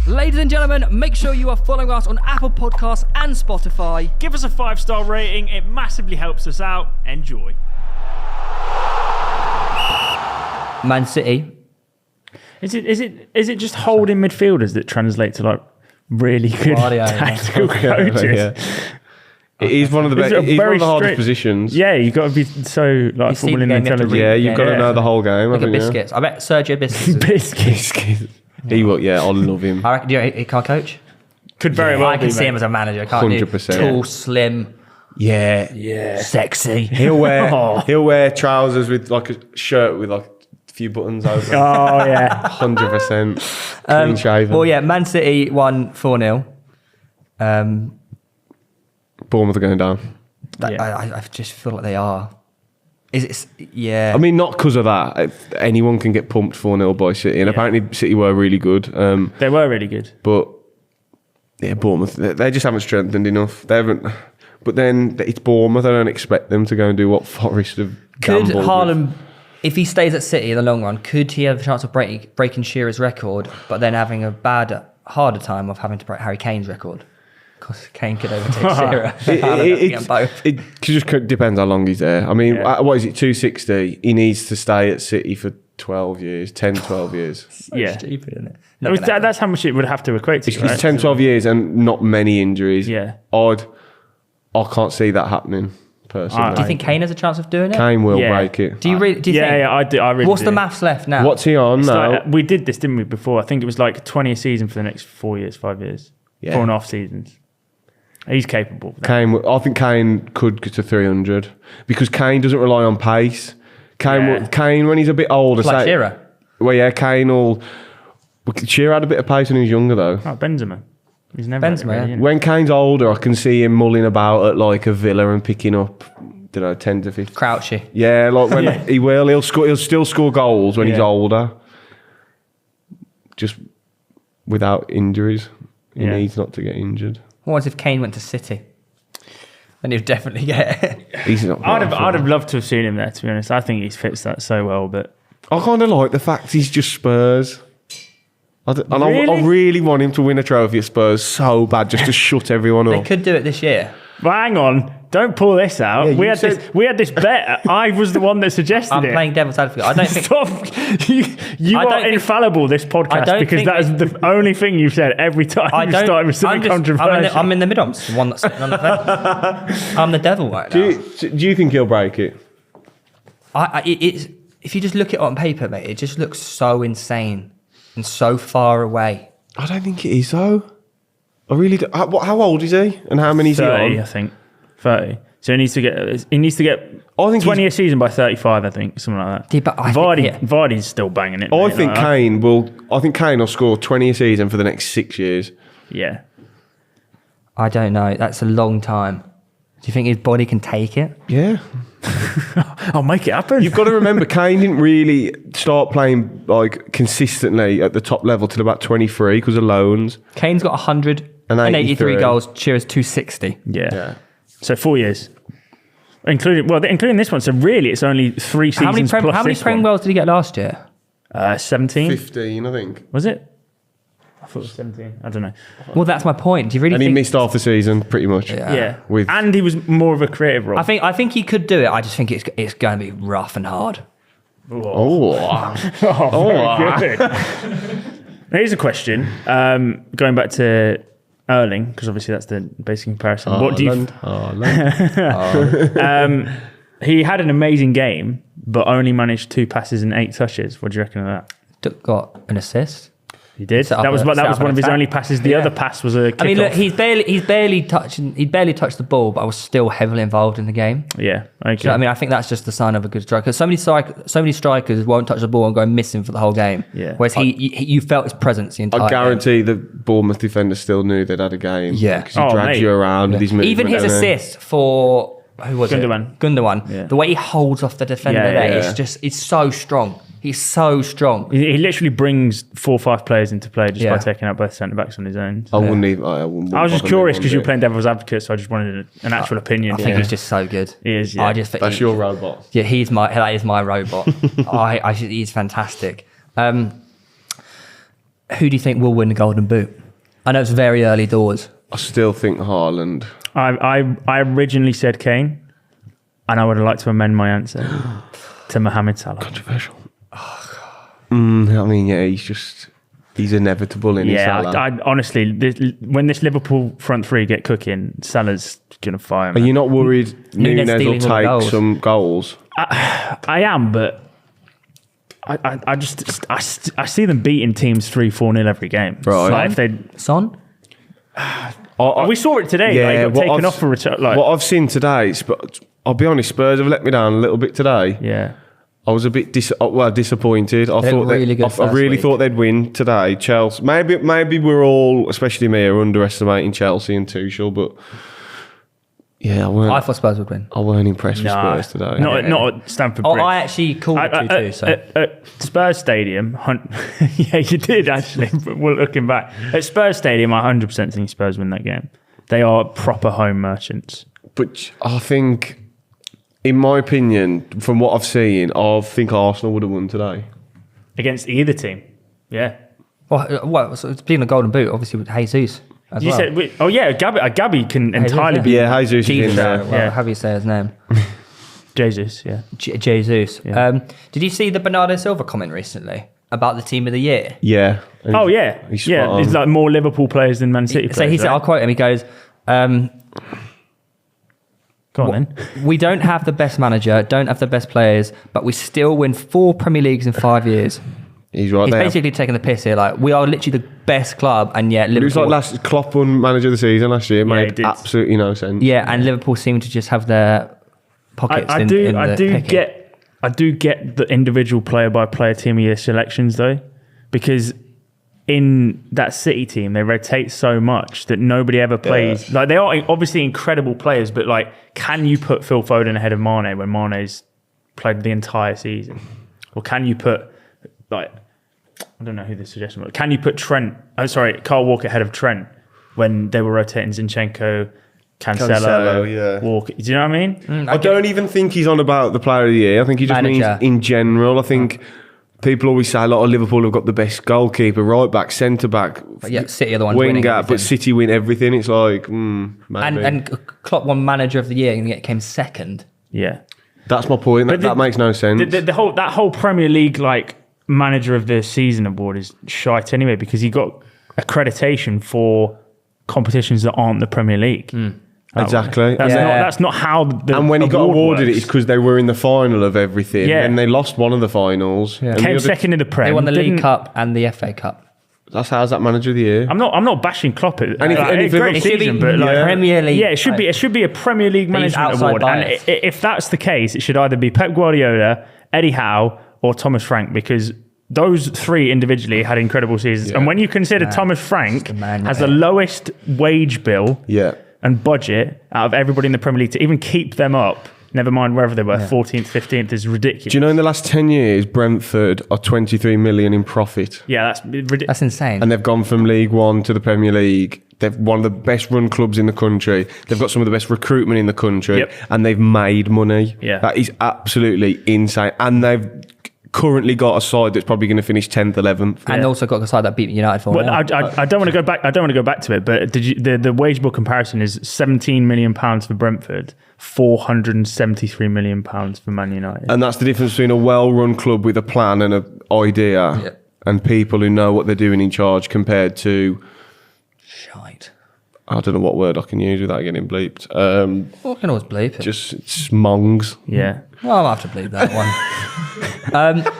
Ladies and gentlemen, make sure you are following us on Apple Podcasts and Spotify. Give us a 5-star rating. It massively helps us out. Enjoy. Man City. Is it just holding midfielders that translate to like really good tactical coaches? Yeah. It is one of the hardest positions. Yeah, you've got to be so like footballing intelligent. Yeah, you've got to know the whole game. Look at Biscuits. I bet Sergio Biscuits. Biscuits. He will. Yeah, I love him. I reckon, he can't coach. Could very well. I can see him as a manager. Can't 100%. Tall, slim. Yeah. Sexy. He'll wear trousers with like a shirt with like a few buttons over. Oh yeah, 100%. Clean shaven. Well, yeah, Man City won 4-0. Bournemouth are going down. I just feel like they are. Yeah. I mean, not because of that. Anyone can get pumped 4-0 by City, and apparently City were really good. They were really good. But yeah, Bournemouth, they just haven't strengthened enough. They haven't. But then it's Bournemouth. I don't expect them to go and do what Forest have gambled Could Haaland, if he stays at City in the long run, could he have a chance of breaking Shearer's record, but then having a harder time of having to break Harry Kane's record? Because Kane could overtake Shearer. It just depends how long he's there. I mean, what is it, 260? He needs to stay at City for 12 years, 10, 12 years. Stupid, isn't it? That's how much it would have to equate to. It's 10, 12 years and not many injuries. Yeah. I can't see that happening, personally. Do you think Kane has a chance of doing it? Kane will break it. Do you really? Do you think? Yeah, I do. I really What's do. the maths left now? What's he on now? Like, we did this, didn't we, before? I think it was like 20 a season for the next 4 years, 5 years. Yeah. 4.5 seasons. He's capable. I think Kane could get to 300 because Kane doesn't rely on pace. Kane when he's a bit older. Like Shearer. Well, yeah, Kane will... Shearer had a bit of pace when he was younger, though. Oh, Benzema. He's never... Benzema, When Kane's older, I can see him mulling about at like a Villa and picking up, 10 to 15. Crouchy. Yeah, like when he will. He'll still score goals when he's older. Just without injuries. He needs not to get injured. What if Kane went to City? Then he'd definitely get it. He's not. I'd have loved to have seen him there, to be honest. I think he fits that so well, but... I kind of like the fact he's just Spurs. I really want him to win a trophy at Spurs so bad, just to shut everyone up. They could do it this year. Well, hang on. Don't pull this out. Yeah, we had this bet. I was the one that suggested it. I'm playing devil's advocate. I don't think... Stop. You are infallible, this podcast, because that is the only thing you've said every time you started with something controversial. I'm in the middle. I'm just the one that's sitting on the fence. I'm the devil right now. Do you think he'll break it? If you just look at it on paper, mate, it just looks so insane and so far away. I don't think it is, though. I really do. How old is he? And how many is he on? 30, I think. 30. So he needs to get I think 20 a season by 35, I think, something like that. Yeah, but Vardy's still banging it. I think Kane will score 20 a season for the next 6 years. Yeah. I don't know. That's a long time. Do you think his body can take it? Yeah. I'll make it happen. You've got to remember, Kane didn't really start playing like consistently at the top level till about 23 because of loans. Kane's got 183 goals. Shearer's 260. Yeah. So 4 years. Including this one. So really, it's only 3 seasons plus How many Prem goals did he get last year? 17. 15, I think. Was it? I thought it was 17. I don't know. Well, that's my point. Do you really And think... he missed half the season, pretty much. Yeah. And he was more of a creative role. I think he could do it. I just think it's going to be rough and hard. Very good. Here's a question. Going back to Erling, because obviously that's the basic comparison. What do you? He had an amazing game, but only managed 2 passes and 8 touches. What do you reckon of that? Got an assist. He did. That was one of his only passes. The other pass was a kick-off. I mean, look, he'd barely touched the ball, but I was still heavily involved in the game. Yeah, okay. Do you know what I mean? I think that's just the sign of a good striker. So many strikers won't touch the ball and go missing for the whole game. Yeah. Whereas you felt his presence the entire I guarantee the Bournemouth defenders still knew they'd had a game. Yeah. Because he dragged you around with his movement. Even his assist for who was Gundogan. Yeah. The way he holds off the defender there, it's so strong. He's so strong. He literally brings 4 or 5 players into play just by taking out both centre backs on his own. I wouldn't even. I was just curious because you were playing devil's advocate, so I just wanted an actual opinion. I think he's just so good. He is. Yeah. That's your robot. Yeah, that is my robot. He's fantastic. Who do you think will win the Golden Boot? I know it's very early doors. I still think Haaland. I originally said Kane, and I would have liked to amend my answer to Mohamed Salah. Controversial. I mean, yeah, he's inevitable in his Salah. I honestly, when this Liverpool front three get cooking, Salah's gonna fire. Are you not worried Nunes will stealing all the take goals. some goals? I am, but I see them beating teams 3-4-0 every game. Right. Like if they, Son? we saw it today. Yeah, like, got taken off for return. Like, what I've seen today, I'll be honest, Spurs have let me down a little bit today. yeah. I was a bit disappointed. I thought really good I first really week. thought they'd win today. Chelsea, maybe we're all, especially me, are underestimating Chelsea and Tuchel, but yeah, I thought Spurs would win. I weren't impressed with Nah, Spurs today. not at Stamford Oh, Bridge. I actually called it 2-2. So At Spurs Stadium, yeah, you did actually. But we're looking back at Spurs Stadium, I 100% think Spurs win that game. They are proper home merchants. But I think, in my opinion, from what I've seen, I think Arsenal would have won today. Against either team. Yeah. well, so it's being a Golden Boot, obviously with Jesus as You well. said, Gabby can entirely yeah. be Yeah, Jesus is in Jesus, there. well, Yeah. how do you say his name? Jesus, yeah. Jesus. Yeah. Did you see the Bernardo Silva comment recently about the team of the year? Yeah. Oh, yeah. He's spot Yeah, on. there's like more Liverpool players than Man City So players. he said, right? I'll quote him, he goes, Go on then. we don't have the best manager, don't have the best players, but we still win 4 Premier Leagues in 5 years. He's right He's there. basically taking the piss here. Like, we are literally the best club, and yet It was Liverpool... like last Klopp won manager of the season last year. It Yeah, he made did. absolutely no sense. Yeah, and Liverpool seem to just have their pockets I in do the picking. get the individual player by player team of year selections though, because in that City team they rotate so much that nobody ever plays. Like, they are obviously incredible players, but like, can you put Phil Foden ahead of Mane when Mane's played the entire season? Or can you put, like, I don't know who the suggestion was. Can you put Kyle Walker ahead of Trent when they were rotating Zinchenko, Cancelo, yeah. Walker? Do you know what I mean? I don't even think he's on about the player of the year. I think he just Manager. means in general. I think people always say a lot of Liverpool have got the best goalkeeper, right back, centre back, But yeah, City are the ones winning winger, everything. but City win everything. It's like, maybe. And Klopp won Manager of the Year and yet came second. Yeah. That's my point. But That makes no sense. That whole Premier League like manager of the season award is shite anyway, because he got accreditation for competitions that aren't the Premier League. Exactly. That's not how the And when he got award awarded works. it's because they were in the final of everything. Yeah. And they lost one of the finals. Yeah. And Came the other- second in the Prem. They won the League didn't- Cup and the FA Cup. That's how's that manager of the year. I'm not bashing Klopp. And if Like, Liverpool- great It should be season, but like, Premier League. yeah, it should be a Premier League But he's management outside award. bias. And if that's the case, it should either be Pep Guardiola, Eddie Howe, or Thomas Frank, because those three individually had incredible seasons. Yeah. And when you consider Thomas Frank the man, has yeah. the lowest wage bill Yeah. and budget out of everybody in the Premier League, to even keep them up, never mind wherever they were, 14th, 15th, is ridiculous. Do you know in the last 10 years, Brentford are 23 million in profit? Yeah, that's ridiculous. That's insane. And they've gone from League One to the Premier League. They've one of the best run clubs in the country. They've got some of the best recruitment in the country. Yep. And they've made money. Yeah. That is absolutely insane. And they've currently got a side that's probably going to finish 10th, 11th. And also got a side that beat United 4-0. Well, I don't want to go back. I don't want to go back to it. But the wage bill comparison is £17 million for Brentford, £473 million for Man United. And that's the difference between a well-run club with a plan and an idea Yeah. and people who know what they're doing in charge compared to, Shite. I don't know what word I can use without getting bleeped. Well, I can always bleep it. Just smongs. Yeah. Well, I'll have to bleep that one.